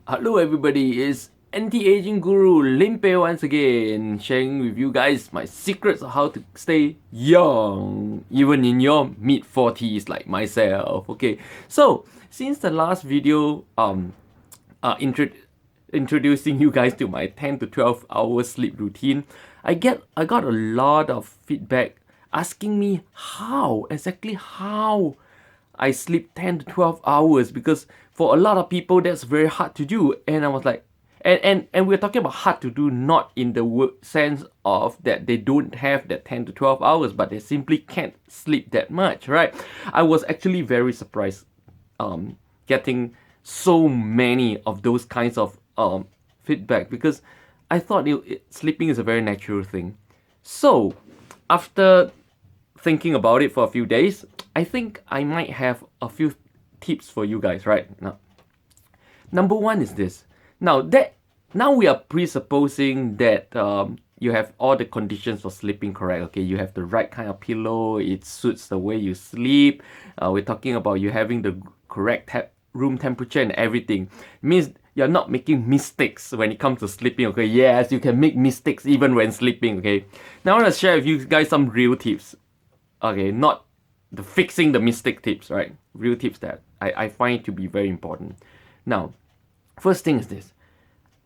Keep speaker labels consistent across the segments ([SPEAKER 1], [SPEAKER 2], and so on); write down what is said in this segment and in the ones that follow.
[SPEAKER 1] Hello everybody, it's anti-aging guru Limpeh once again, sharing with you guys my secrets of how to stay young, even in your mid-40s like myself. Okay, so since the last video, introducing you guys to my 10 to 12 hour sleep routine, I got a lot of feedback asking me exactly how I sleep 10 to 12 hours, because for a lot of people that's very hard to do. And I was like, and we're talking about hard to do, not in the sense of that they don't have that 10 to 12 hours, but they simply can't sleep that much, right? I was actually very surprised getting so many of those kinds of feedback, because I thought sleeping is a very natural thing. So after thinking about it for a few days, I think I might have a few tips for you guys right now. Number one is this. Now we are presupposing that you have all the conditions for sleeping correct. Okay, you have the right kind of pillow. It suits the way you sleep. We're talking about you having the correct room temperature and everything. It means you're not making mistakes when it comes to sleeping. Okay, yes, you can make mistakes even when sleeping. Okay, now I want to share with you guys some real tips. Okay, not the fixing the mistake tips, right? Real tips that I find to be very important. Now, first thing is this.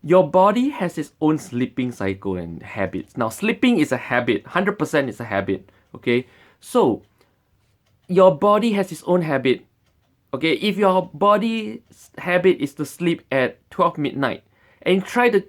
[SPEAKER 1] Your body has its own sleeping cycle and habits. Now, sleeping is a habit. 100% is a habit. Okay? So, your body has its own habit. Okay? If your body's habit is to sleep at 12 midnight and try to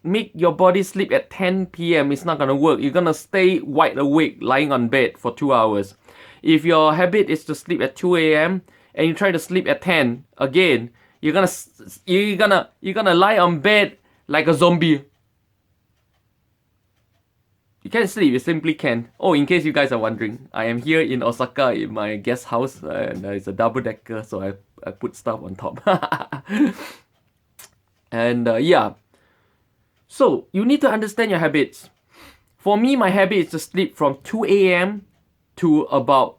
[SPEAKER 1] make your body sleep at 10 p.m., it's not gonna work. You're gonna stay wide awake lying on bed for 2 hours. If your habit is to sleep at 2 a.m. and you try to sleep at 10, again, you're gonna lie on bed like a zombie. You can't sleep, you simply can't. Oh, in case you guys are wondering, I am here in Osaka in my guest house, and it's a double decker, so I put stuff on top. And yeah, so you need to understand your habits. For me, my habit is to sleep from 2 a.m. to about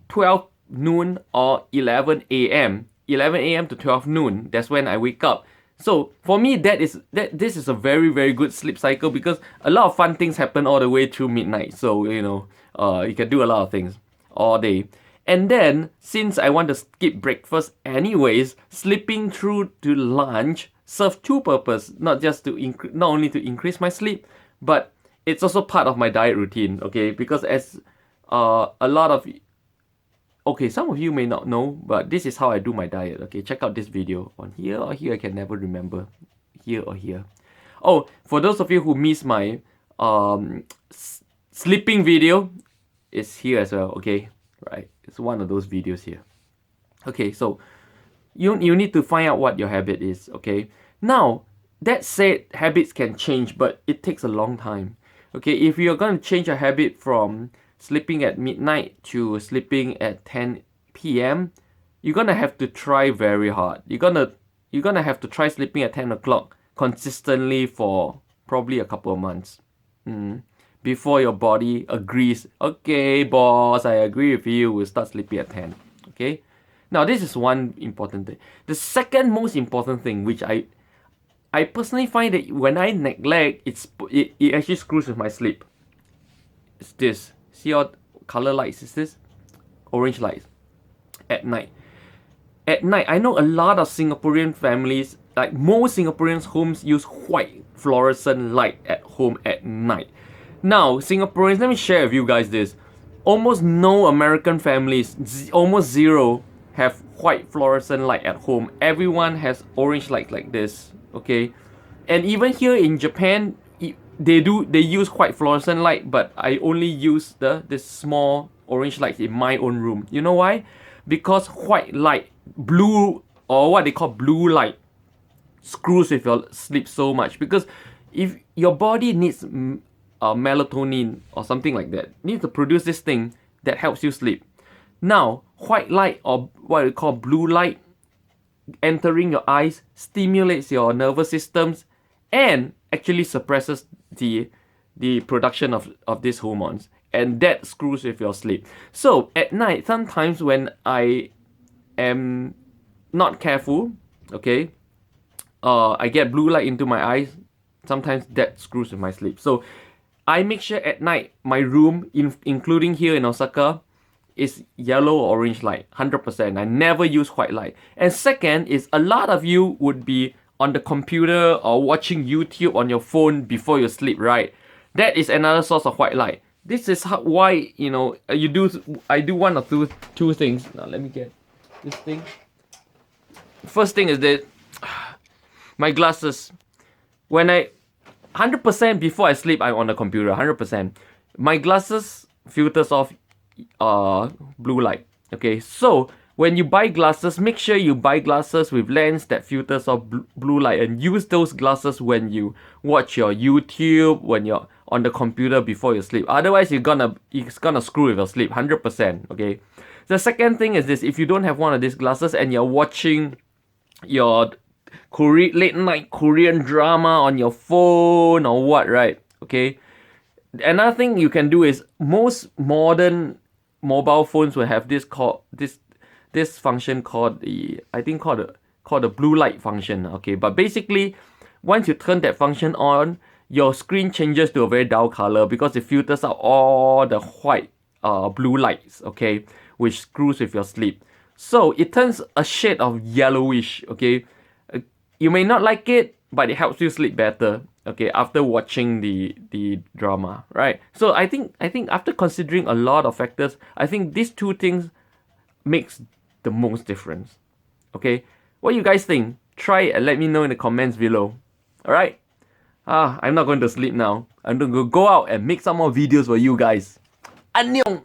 [SPEAKER 1] 12 noon or 11 a.m. 11 a.m. to 12 noon. That's when I wake up. So for me, this is a very, very good sleep cycle, because a lot of fun things happen all the way through midnight. So you can do a lot of things all day. And then, since I want to skip breakfast anyways, sleeping through to lunch serves two purposes. Not only to increase my sleep, but it's also part of my diet routine. Okay, because as a lot of some of you may not know, but this is how I do my diet. Okay, check out this video on here or here. I can never remember, here or here. Oh, for those of you who missed my sleeping video, it's here as well. Okay, right, it's one of those videos here. Okay, so you need to find out what your habit is. Okay, now that said, habits can change, but it takes a long time. Okay, if you're going to change a habit from sleeping at midnight to sleeping at 10 p.m., you're gonna have to try very hard. You're gonna have to try sleeping at 10 o'clock consistently for probably a couple of months before your body agrees. Okay, boss, I agree with you. We'll start sleeping at 10. Okay. Now this is one important thing. The second most important thing, which I personally find that when I neglect, it actually screws with my sleep. It's this. See all color lights? Is this orange lights at night? At night, I know a lot of Singaporean families, like most Singaporeans' homes, use white fluorescent light at home at night. Now, Singaporeans, let me share with you guys this. Almost no American families, almost zero, have white fluorescent light at home. Everyone has orange light like this. Okay, and even here in Japan, they use white fluorescent light, but I only use this small orange light in my own room. You know why? Because white light, blue, or what they call blue light, screws with your sleep so much. Because if your body needs melatonin or something like that, needs to produce this thing that helps you sleep. Now, white light, or what we call blue light, entering your eyes stimulates your nervous systems and actually suppresses the production of these hormones, and that screws with your sleep. So at night, sometimes when I am not careful, okay, I get blue light into my eyes, sometimes that screws with my sleep. So I make sure at night my room, including here in Osaka, is yellow or orange light, 100%. I never use white light. And second is a lot of you would be on the computer or watching YouTube on your phone before you sleep, right? That is another source of white light. This is why, you know, I do one or two things. Now let me get this thing. First thing is that my glasses. When 100% before I sleep, I'm on the computer, 100%. My glasses filters off blue light. Okay, so when you buy glasses, make sure you buy glasses with lens that filters off blue light, and use those glasses when you watch your YouTube, when you're on the computer before you sleep. Otherwise, it's gonna screw with your sleep, 100%. Okay. The second thing is this: if you don't have one of these glasses and you're watching your late night Korean drama on your phone or what, right? Okay. Another thing you can do is, most modern mobile phones will have this function called the blue light function. Okay, but basically, once you turn that function on, your screen changes to a very dull color because it filters out all the white blue lights. Okay, which screws with your sleep. So it turns a shade of yellowish. Okay, you may not like it, but it helps you sleep better. Okay, after watching the drama, right? So I think after considering a lot of factors, I think these two things makes the most difference. Okay, what you guys think? Try it and let me know in the comments below. All right. I'm not going to sleep now. I'm going to go out and make some more videos for you guys. 안녕.